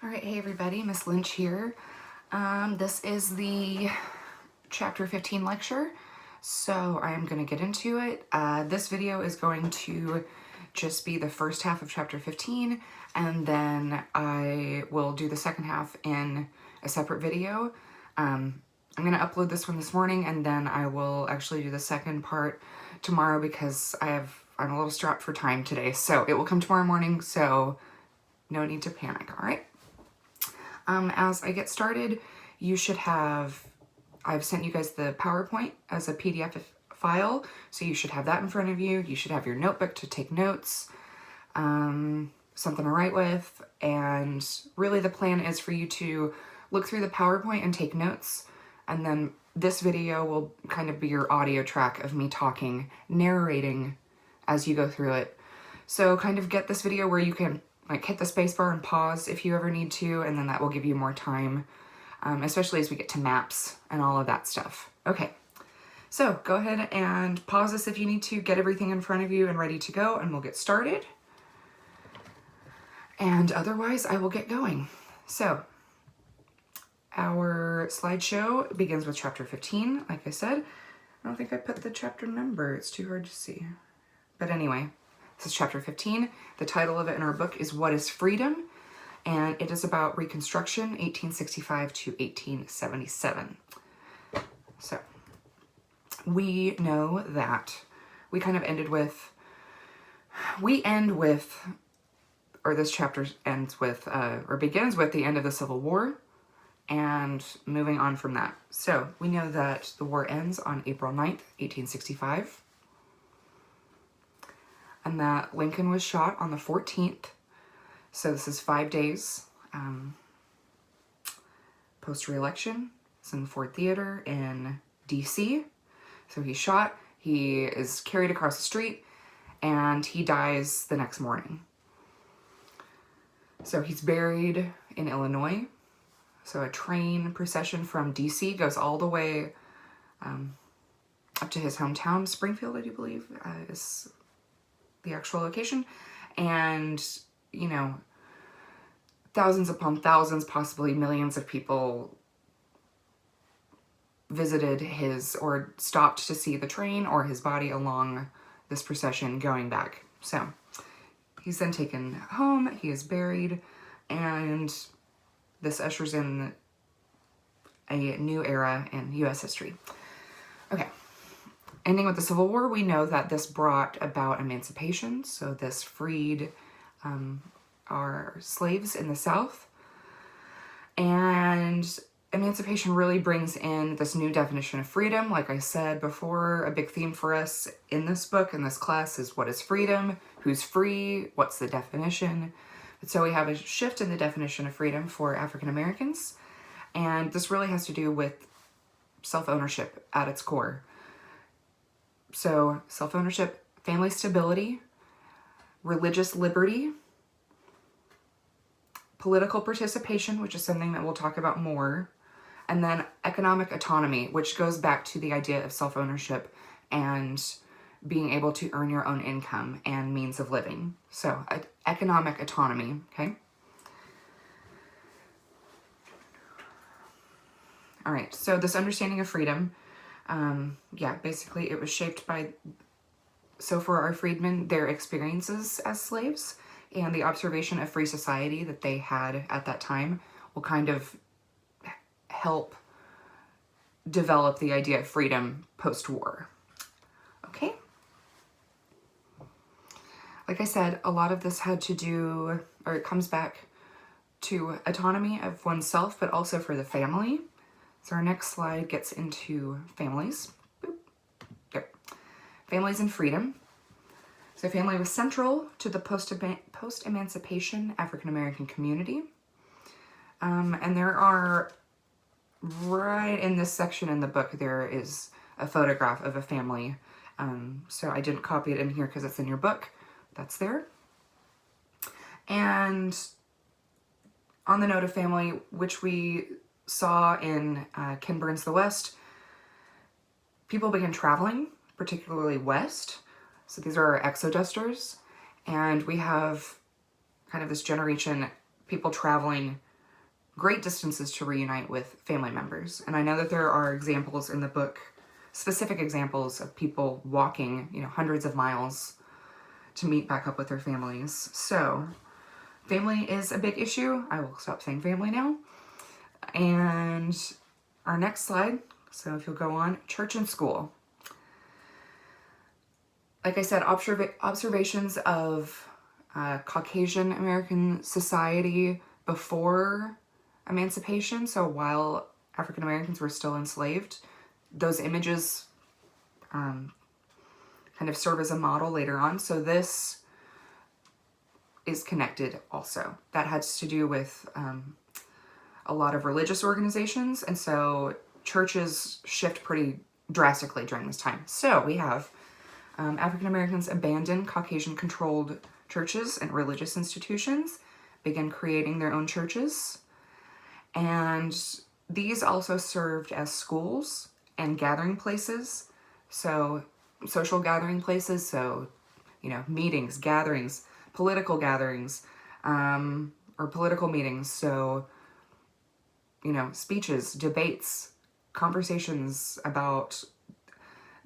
All right, hey everybody, Miss Lynch here. This is the chapter 15 lecture, so I'm going to get into it. This video is going to just be the first half of chapter 15, and then I will do the second half in a separate video. I'm going to upload this one this morning, and then I will actually do the second part tomorrow because I'm a little strapped for time today, so it will come tomorrow morning, so no need to panic, all right? As I get started, you should have, I've sent you guys the PowerPoint as a PDF file, so you should have that in front of you. You should have your notebook to take notes, something to write with, and really the plan is for you to look through the PowerPoint and take notes, and then this video will kind of be your audio track of me talking, narrating as you go through it. So kind of get this video where you can like hit the spacebar and pause if you ever need to, and then that will give you more time, especially as we get to maps and all of that stuff. Okay, so go ahead and pause this if you need to, get everything in front of you and ready to go, and we'll get started. And otherwise, I will get going. So, our slideshow begins with chapter 15, like I said. I don't think I put the chapter number, it's too hard to see. But anyway, this is chapter 15. The title of it in our book is What is Freedom? And it is about Reconstruction, 1865 to 1877. So, we know that we kind of ended with, or this chapter ends with, or begins with the end of the Civil War and moving on from that. So, we know that the war ends on April 9th, 1865. And that Lincoln was shot on the 14th. So this is 5 days post-re-election. It's in the Ford Theater in DC. So he's shot, he is carried across the street, and he dies the next morning. So he's buried in Illinois. So a train procession from DC goes all the way up to his hometown, Springfield, I do believe, is the actual location, and you know, thousands upon thousands, possibly millions of people visited his or stopped to see the train or his body along this procession going back. So he's then taken home, he is buried, and this ushers in a new era in US history. Okay. Ending with the Civil War, we know that this brought about emancipation, so this freed our slaves in the South, and emancipation really brings in this new definition of freedom. Like I said before, a big theme for us in this book, in this class, is what is freedom, who's free, what's the definition. And so we have a shift in the definition of freedom for African Americans, and this really has to do with self-ownership at its core. So, self-ownership, family stability, religious liberty, political participation, which is something that we'll talk about more, and then economic autonomy, which goes back to the idea of self-ownership and being able to earn your own income and means of living. So, economic autonomy, okay? All right, so this understanding of freedom, basically it was shaped by, so for our freedmen, their experiences as slaves and the observation of free society that they had at that time will kind of help develop the idea of freedom post-war. Okay? Like I said, a lot of this had to do, or it comes back to autonomy of oneself, but also for the family. So our next slide gets into families. Boop. There. Families and freedom. So family was central to the post-emancipation African-American community. And there are, right in this section in the book, there is a photograph of a family. So I didn't copy it in here because it's in your book. That's there. And on the note of family, which we saw in Ken Burns' The West, people began traveling, particularly west. So these are our exodusters, and we have kind of this generation, people traveling great distances to reunite with family members. And I know that there are examples in the book, specific examples of people walking, hundreds of miles to meet back up with their families. So family is a big issue. I will stop saying family now. And our next slide, so if you'll go on, church and school. Like I said, observations of Caucasian American society before emancipation, so while African Americans were still enslaved, those images kind of serve as a model later on. So this is connected also. That has to do with a lot of religious organizations, and so churches shift pretty drastically during this time. So we have African Americans abandon Caucasian-controlled churches and religious institutions, begin creating their own churches, and these also served as schools and gathering places, so social gathering places, so, meetings, gatherings, political gatherings, or political meetings, so, speeches, debates, conversations about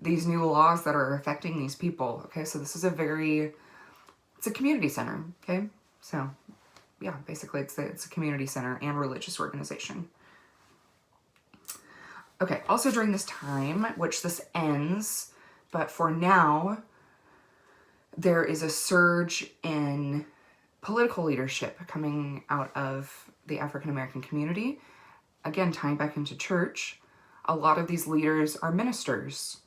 these new laws that are affecting these people, okay? So this is it's a community center, okay? So, yeah, basically it's a community center and religious organization. Okay, also during this time, which this ends, but for now, there is a surge in political leadership coming out of the African American community. Again, tying back into church, a lot of these leaders are ministers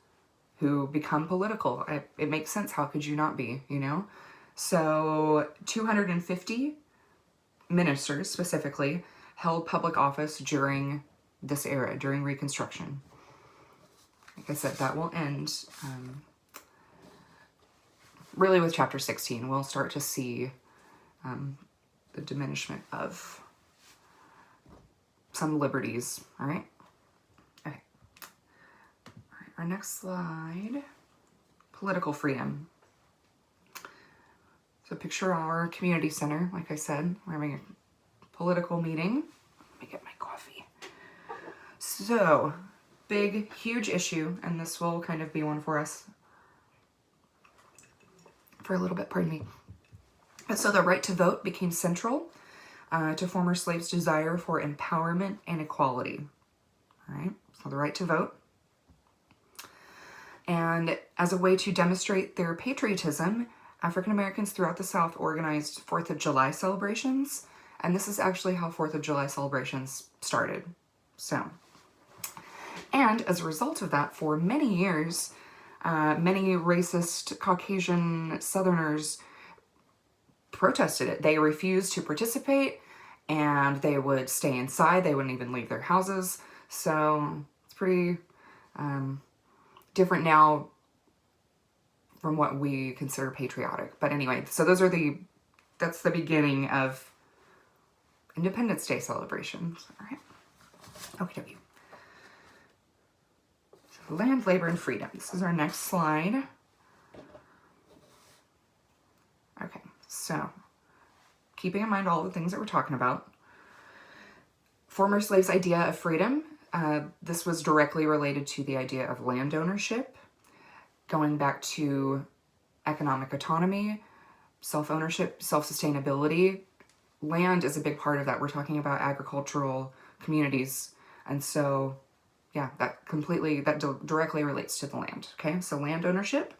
who become political. It makes sense. How could you not be, So 250 ministers specifically held public office during this era, during Reconstruction. Like I said, that will end really with chapter 16. We'll start to see the diminishment of some liberties, all right? Okay. All right, our next slide, political freedom. So picture our community center. Like I said, we're having a political meeting. Let me get my coffee. So, big, huge issue, and this will kind of be one for us for a little bit, pardon me. And so the right to vote became central to former slaves' desire for empowerment and equality. All right, so the right to vote. And as a way to demonstrate their patriotism, African Americans throughout the South organized 4th of July celebrations, and this is actually how 4th of July celebrations started. So, and as a result of that, for many years, many racist Caucasian Southerners protested it. They refused to participate, and they would stay inside. They wouldn't even leave their houses. So it's pretty different now from what we consider patriotic. But anyway, so that's the beginning of Independence Day celebrations. All right. Okay. So land, labor, and freedom. This is our next slide. Okay, so keeping in mind all the things that we're talking about, former slaves' idea of freedom, this was directly related to the idea of land ownership, going back to economic autonomy, self-ownership, self-sustainability. Land is a big part of that. We're talking about agricultural communities, and so yeah, that directly relates to the land, okay? So land ownership.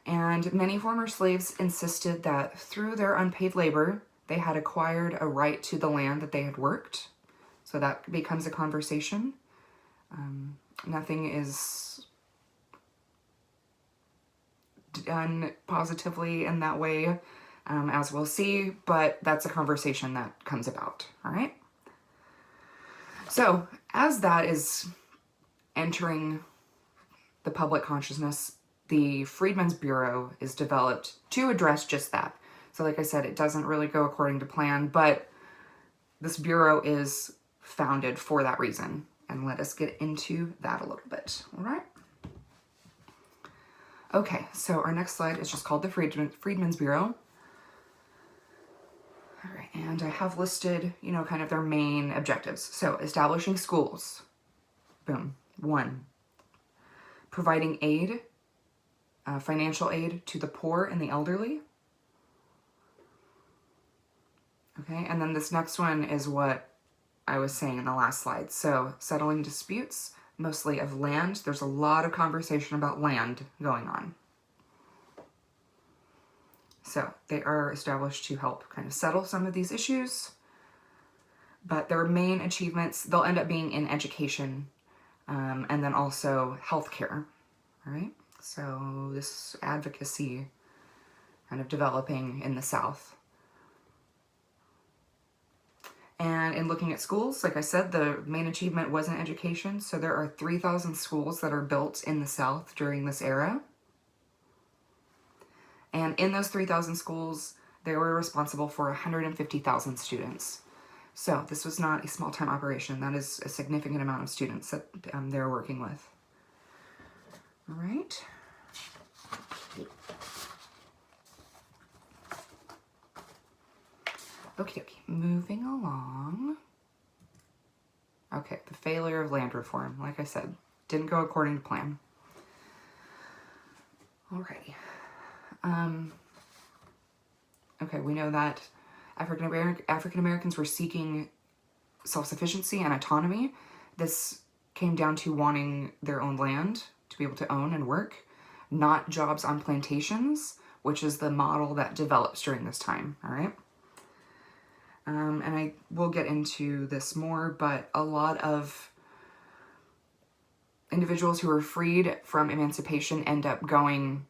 And many former slaves insisted that through their unpaid labor, they had acquired a right to the land that they had worked. So that becomes a conversation. Nothing is done positively in that way, as we'll see, but that's a conversation that comes about, all right? So as that is entering the public consciousness, the Freedmen's Bureau is developed to address just that. So like I said, it doesn't really go according to plan, but this bureau is founded for that reason. And let us get into that a little bit, all right? Okay, so our next slide is just called the Freedmen's Bureau. All right, and I have listed, you know, kind of their main objectives. So establishing schools, boom. 1, providing aid, financial aid to the poor and the elderly. Okay, and then this next one is what I was saying in the last slide. So settling disputes, mostly of land. There's a lot of conversation about land going on. So they are established to help kind of settle some of these issues. But their main achievements, they'll end up being in education, and then also healthcare. All right, so this advocacy kind of developing in the South. And in looking at schools, like I said, the main achievement was in education. So there are 3,000 schools that are built in the South during this era. And in those 3,000 schools, they were responsible for 150,000 students. So this was not a small-time operation. That is a significant amount of students that they're working with. All right. Okie dokie, moving along. Okay, the failure of land reform. Like I said, didn't go according to plan. Alrighty. Okay, we know that African Americans were seeking self-sufficiency and autonomy. This came down to wanting their own land to be able to own and work, not jobs on plantations, which is the model that develops during this time, all right? And I will get into this more, but a lot of individuals who are freed from emancipation end up going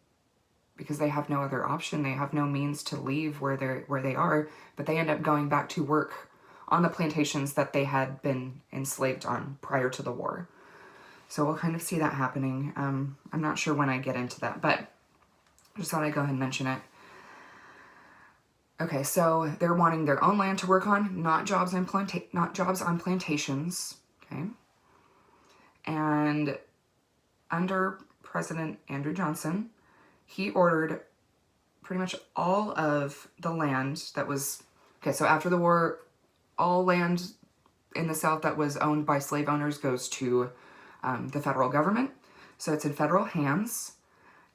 because they have no other option. They have no means to leave where they are, but they end up going back to work on the plantations that they had been enslaved on prior to the war. So we'll kind of see that happening. I'm not sure when I get into that, but I just thought I'd go ahead and mention it. Okay, so they're wanting their own land to work on, not jobs on plantations. Okay, and under President Andrew Johnson, he ordered pretty much all of the land that was, okay, so after the war, all land in the South that was owned by slave owners goes to the federal government. So it's in federal hands.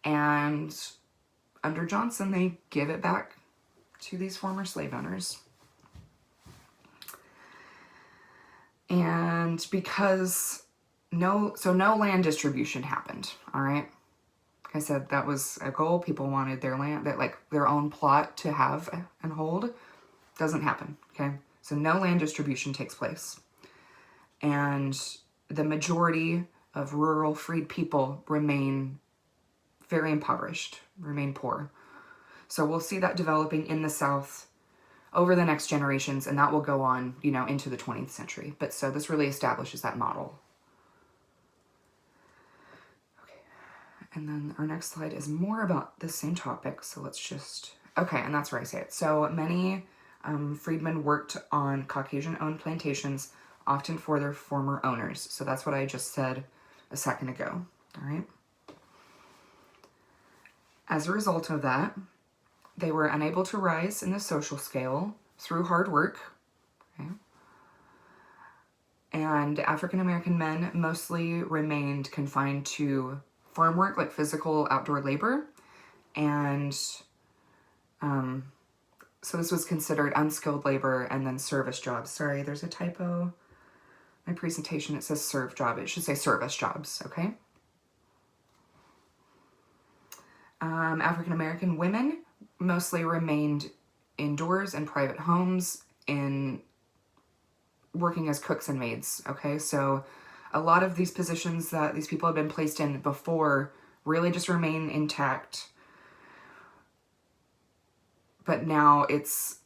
And under Johnson, they give it back to these former slave owners. And because no land distribution happened, all right? Like I said, that was a goal. People wanted their land, their own plot to have and hold. Doesn't happen, okay? So no land distribution takes place. And the majority of rural freed people remain very impoverished, remain poor. So we'll see that developing in the South over the next generations, and that will go on, you know, into the 20th century. But so this really establishes that model. Okay, and then our next slide is more about the same topic. So let's just, okay, and that's where I say it. So many freedmen worked on Caucasian-owned plantations, often for their former owners. So that's what I just said a second ago, all right? As a result of that, they were unable to rise in the social scale through hard work, okay? And African-American men mostly remained confined to farm work, like physical outdoor labor. And so this was considered unskilled labor and then service jobs. Sorry, there's a typo. My presentation, it says serve job. It should say service jobs, okay? African-American women mostly remained indoors in private homes in working as cooks and maids, okay? So a lot of these positions that these people have been placed in before really just remain intact. But now it's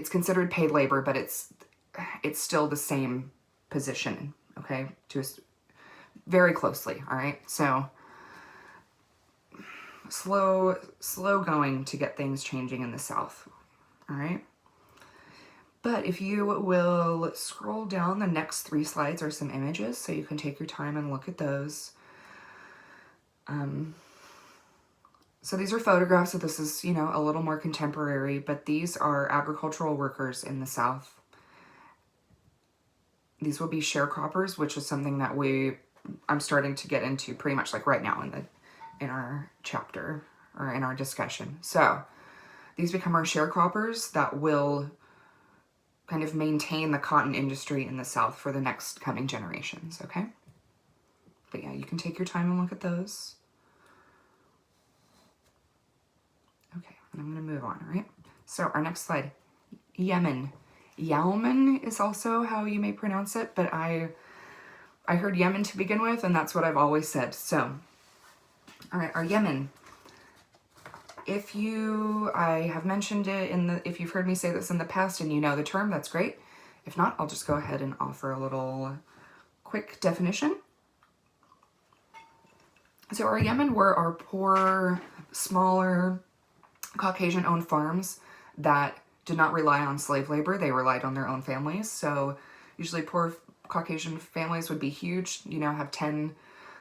considered paid labor, but it's still the same position, okay? Very closely, all right? So slow going to get things changing in the South, all right? But if you will scroll down, the next 3 slides are some images, so you can take your time and look at those. So these are photographs, so this is, you know, a little more contemporary, but these are agricultural workers in the South. These will be sharecroppers, which is something that I'm starting to get into pretty much like right now in our chapter or in our discussion. So these become our sharecroppers that will kind of maintain the cotton industry in the South for the next coming generations, okay? But yeah, you can take your time and look at those. Okay, and I'm gonna move on, all right? So our next slide, Yemen. Yemen is also how you may pronounce it, but I heard Yemen to begin with, and that's what I've always said. So, all right, our Yemen. I have mentioned it if you've heard me say this in the past and you know the term, that's great. If not, I'll just go ahead and offer a little quick definition. So our Yemen were our poor, smaller, Caucasian-owned farms that did not rely on slave labor. They relied on their own families. So usually poor Caucasian families would be huge, you know, have 10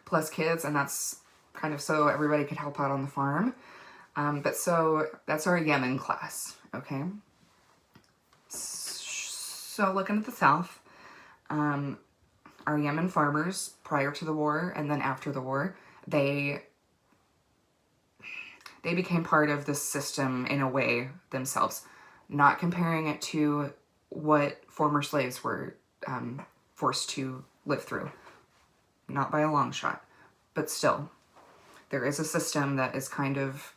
plus kids, and that's kind of so everybody could help out on the farm. But so that's our Yemen class, okay? So looking at the South, our Yemen farmers prior to the war and then after the war, they became part of the system in a way themselves, not comparing it to what former slaves were forced to live through. Not by a long shot, but still, there is a system that is kind of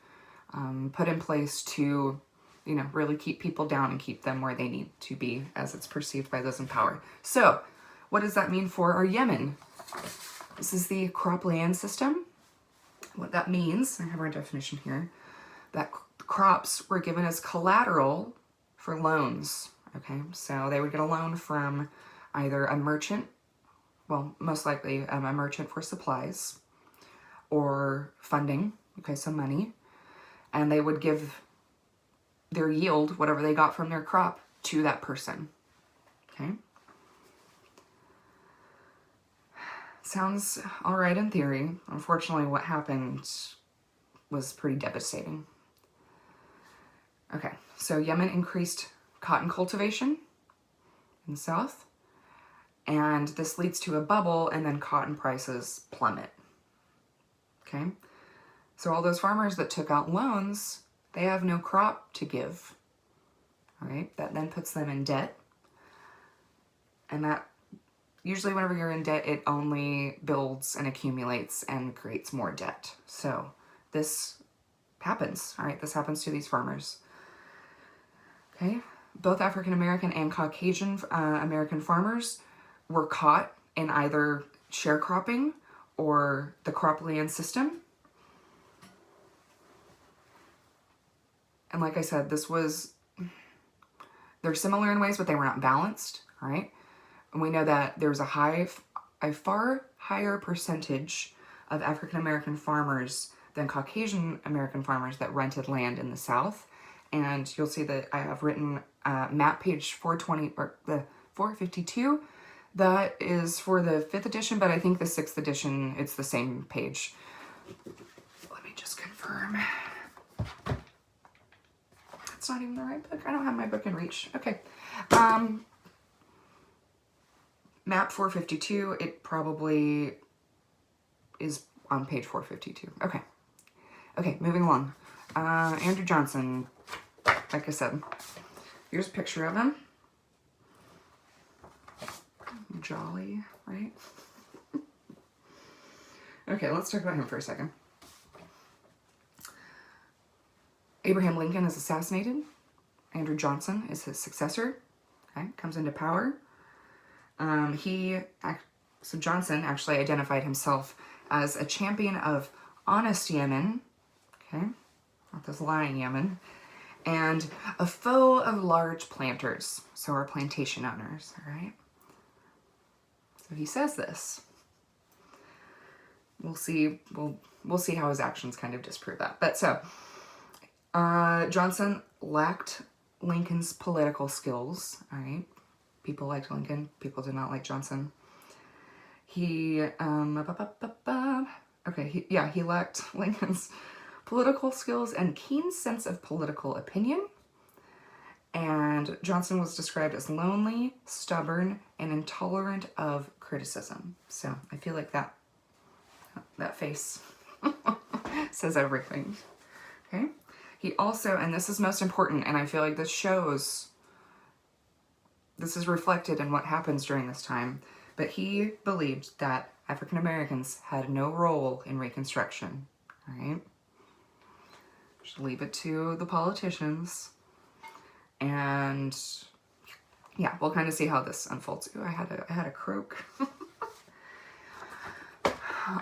put in place to, you know, really keep people down and keep them where they need to be as it's perceived by those in power. So, what does that mean for our Yemen? This is the cropland system. What that means, I have our definition here, that crops were given as collateral for loans, okay? So they would get a loan from either a merchant, well, most likely a merchant for supplies, or funding, okay, some money, and they would give their yield, whatever they got from their crop, to that person, okay? Sounds all right in theory. Unfortunately, what happened was pretty devastating. Okay, so Yemen increased cotton cultivation in the South, and this leads to a bubble, and then cotton prices plummet. Okay, so all those farmers that took out loans, they have no crop to give. All right, that then puts them in debt, and that usually whenever you're in debt, it only builds and accumulates and creates more debt. So this happens, all right? This happens to these farmers. Okay, both African American and Caucasian American farmers were caught in either sharecropping or the cropland system. And like I said, they're similar in ways, but they were not balanced, all right? And we know that there's a far higher percentage of African American farmers than Caucasian American farmers that rented land in the South. And you'll see that I have written map page 420 or the 452. That is for the 5th edition, but I think the 6th edition, it's the same page. Let me just confirm. It's not even the right book. I don't have my book in reach. Okay. Map 452, it probably is on page 452. Okay. Okay, moving along. Andrew Johnson, like I said, here's a picture of him. Jolly, right? Okay, let's talk about him for a second. Abraham Lincoln is assassinated. Andrew Johnson is his successor. Okay, comes into power. So Johnson actually identified himself as a champion of honest Yemen, okay, not this lying Yemen, and a foe of large planters, so our plantation owners, all right? So he says this. We'll see how his actions kind of disprove that. But so, Johnson lacked Lincoln's political skills, all right? People liked Lincoln. People did not like Johnson. He lacked Lincoln's political skills and keen sense of political opinion. And Johnson was described as lonely, stubborn, and intolerant of criticism. So I feel like that face says everything. Okay. He also, and this is most important, and I feel like this is reflected in what happens during this time, but he believed that African Americans had no role in Reconstruction. All right. Just leave it to the politicians. And yeah, we'll kind of see how this unfolds. Ooh, I had a croak.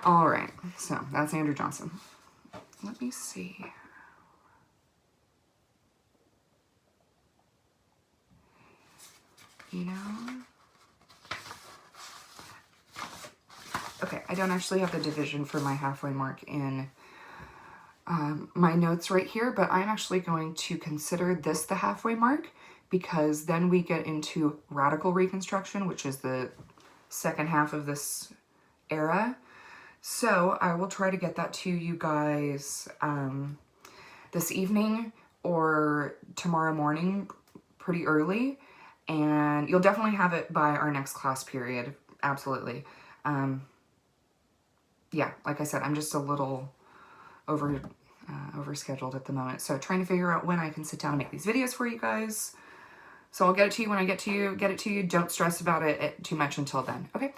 All right, so that's Andrew Johnson. Let me see. You know, okay, I don't actually have the division for my halfway mark in my notes right here, but I'm actually going to consider this the halfway mark, because then we get into Radical Reconstruction, which is the second half of this era. So I will try to get that to you guys this evening or tomorrow morning pretty early, and you'll definitely have it by our next class period. Absolutely. Yeah, like I said, I'm just a little overscheduled at the moment, so trying to figure out when I can sit down and make these videos for you guys. So I'll get it to you when I get it to you. Don't stress about it too much until then. Okay.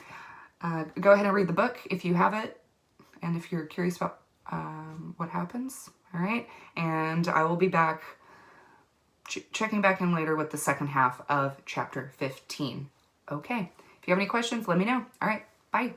Go ahead and read the book if you have it, and if you're curious about what happens. All right, and I will be back checking back in later with the second half of chapter 15. Okay. If you have any questions, let me know. All right. Bye.